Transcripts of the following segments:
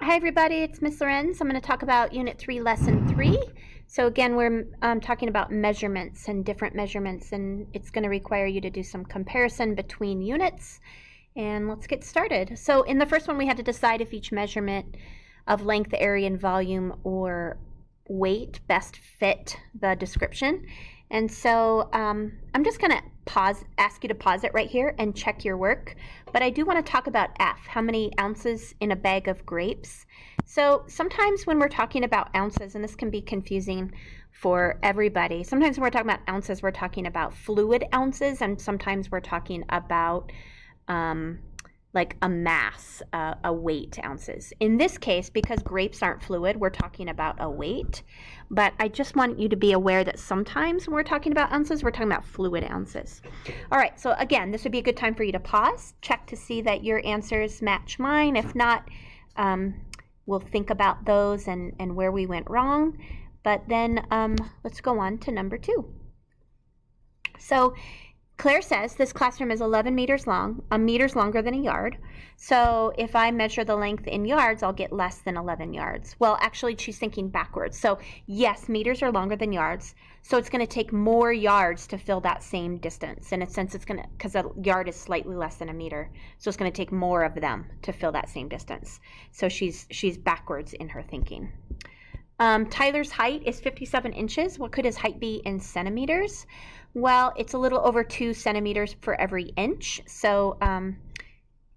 Hi everybody, it's Miss Lorenz. I'm going to talk about Unit 3, Lesson 3. So again, we're talking about measurements and different measurements, and it's going to require you to do some comparison between units. And let's get started. So in the first one, we had to decide if each measurement of length, area, and volume or weight best fit the description. And so I'm just going to ask you to pause it right here and check your work. But I do want to talk about F, how many ounces in a bag of grapes. So sometimes when we're talking about ounces, and this can be confusing for everybody, sometimes when we're talking about ounces, we're talking about fluid ounces, and sometimes we're talking about like a mass, a weight ounces. In this case, because grapes aren't fluid, we're talking about a weight. But I just want you to be aware that sometimes when we're talking about ounces, we're talking about fluid ounces. All right, so again, this would be a good time for you to pause, check to see that your answers match mine. If not, we'll think about those and where we went wrong. But then let's go on to number 2. So Claire says this classroom is 11 meters long, a meter's longer than a yard. So if I measure the length in yards, I'll get less than 11 yards. Well, actually, she's thinking backwards. So yes, meters are longer than yards. So it's going to take more yards to fill that same distance. In a sense, it's going to, because a yard is slightly less than a meter. So it's going to take more of them to fill that same distance. So she's backwards in her thinking. Tyler's height is 57 inches. What could his height be in centimeters? Well, it's a little over 2 centimeters for every inch. So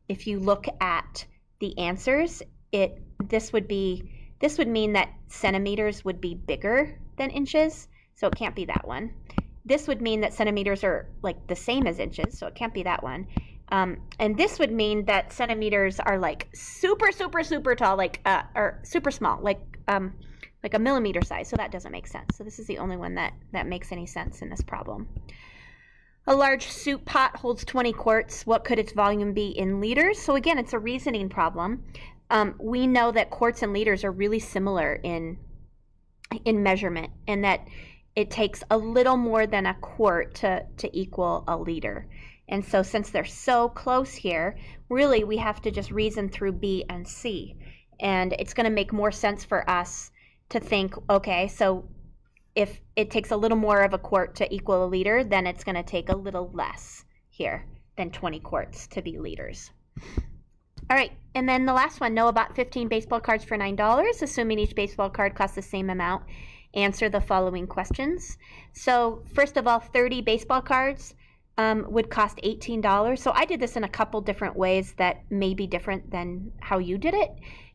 if you look at the answers, this would mean that centimeters would be bigger than inches. So it can't be that one. This would mean that centimeters are like the same as inches. So it can't be that one. And this would mean that centimeters are like super, super, super tall, like or super small, like a millimeter size, so that doesn't make sense. So this is the only one that makes any sense in this problem. A large soup pot holds 20 quarts. What could its volume be in liters? So again, it's a reasoning problem. We know that quarts and liters are really similar in measurement, and that it takes a little more than a quart to equal a liter. And so since they're so close here, really we have to just reason through B and C. And it's going to make more sense for us to think, okay, so if it takes a little more of a quart to equal a liter, then it's going to take a little less here than 20 quarts to be liters. All right, and then the last one, Noah bought 15 baseball cards for $9, assuming each baseball card costs the same amount. Answer the following questions. So first of all, 30 baseball cards would cost $18. So I did this in a couple different ways that may be different than how you did it.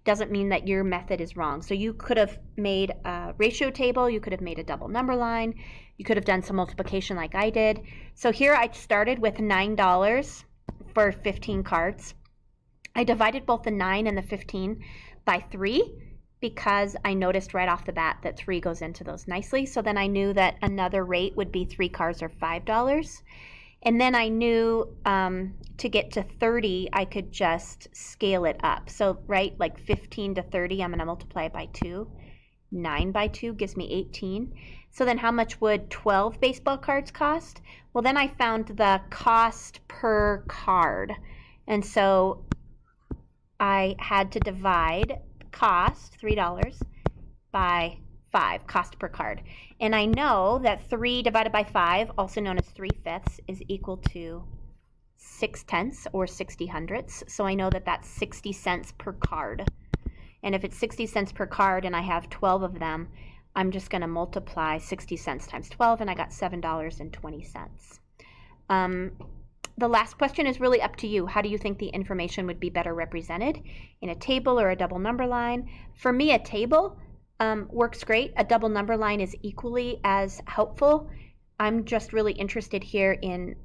Doesn't mean that your method is wrong. So you could have made a ratio table, you could have made a double number line, you could have done some multiplication like I did. So here I started with $9 for 15 cards. I divided both the 9 and the 15 by 3 because I noticed right off the bat that 3 goes into those nicely. So then I knew that another rate would be 3 cards or $5. And then I knew to get to 30, I could just scale it up. So, right, like 15 to 30, I'm going to multiply it by 2. 9 by 2 gives me 18. So then how much would 12 baseball cards cost? Well, then I found the cost per card. And so I had to divide cost, $3, by 5, cost per card. And I know that 3 divided by 5, also known as 3/5, is equal to 6/10 or 60 hundredths. So I know that that's 60 cents per card. And if it's 60 cents per card and I have 12 of them, I'm just going to multiply 60 cents times 12, and I got $7.20. The last question is really up to you. How do you think the information would be better represented? In a table or a double number line? For me, a table works great. A double number line is equally as helpful. I'm just really interested here in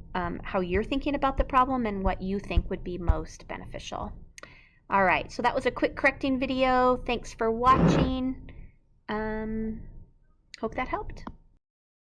how you're thinking about the problem and what you think would be most beneficial. All right, so that was a quick correcting video. Thanks for watching. Hope that helped.